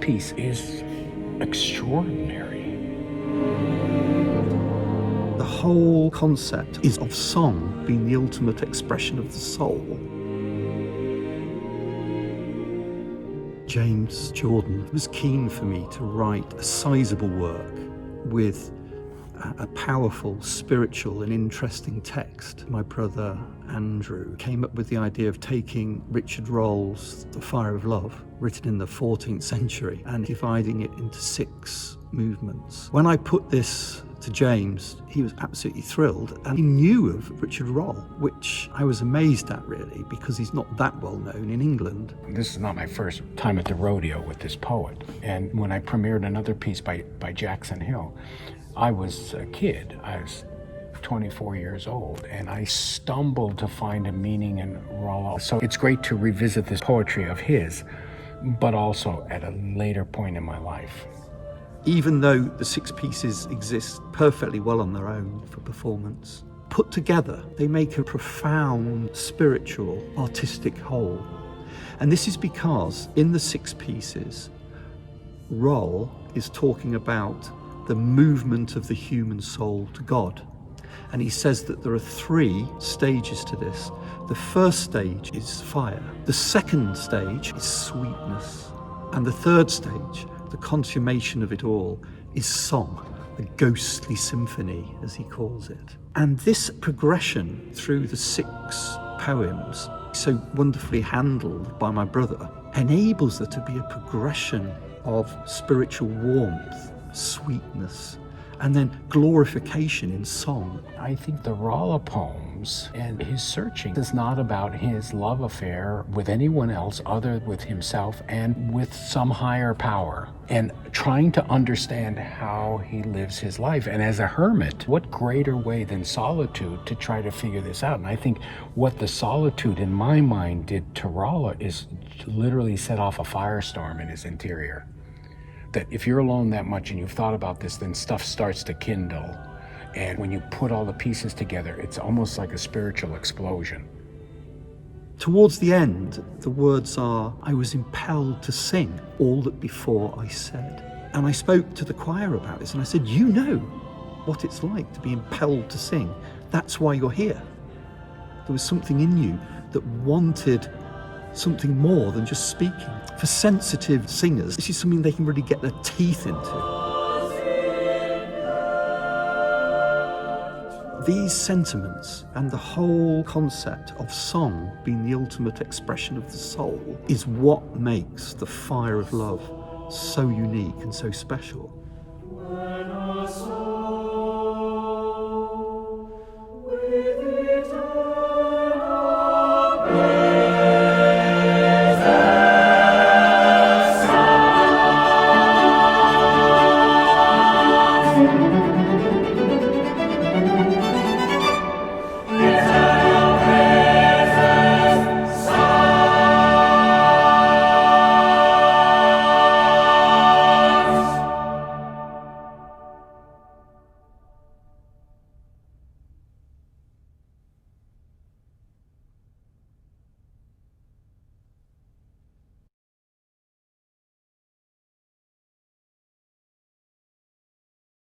piece is extraordinary. The whole concept is of song being the ultimate expression of the soul. James Jordan was keen for me to write a sizable work with a powerful, spiritual and interesting text. My brother Andrew came up with the idea of taking Richard Rolle's The Fire of Love, written in the 14th century, and dividing it into 6 movements. When I put this to James, he was absolutely thrilled, and he knew of Richard Rolle, which I was amazed at really, because he's not that well known in England. This is not my first time at the rodeo with this poet, and when I premiered another piece by Jackson Hill, I was a kid. I was 24 years old, and I stumbled to find a meaning in Rolle. So it's great to revisit this poetry of his, but also at a later point in my life. Even though the 6 pieces exist perfectly well on their own for performance, put together, they make a profound spiritual, artistic whole. And this is because in the 6 pieces, Rolle is talking about the movement of the human soul to God. And he says that there are 3 stages to this. The first stage is fire. The second stage is sweetness. And the third stage, the consummation of it all, is song, the ghostly symphony, as he calls it. And this progression through the 6 poems, so wonderfully handled by my brother, enables there to be a progression of spiritual warmth, sweetness, and then glorification in song. I think the Rolle poems and his searching is not about his love affair with anyone else other with himself and with some higher power, and trying to understand how he lives his life. And as a hermit, what greater way than solitude to try to figure this out? And I think what the solitude in my mind did to Rolle is literally set off a firestorm in his interior. That if you're alone that much and you've thought about this, then stuff starts to kindle. And when you put all the pieces together, it's almost like a spiritual explosion. Towards the end, the words are, I was impelled to sing all that before I said. And I spoke to the choir about this and I said, you know what it's like to be impelled to sing. That's why you're here. There was something in you that wanted something more than just speaking. For sensitive singers, this is something they can really get their teeth into. These sentiments and the whole concept of song being the ultimate expression of the soul is what makes the Fire of Love so unique and so special.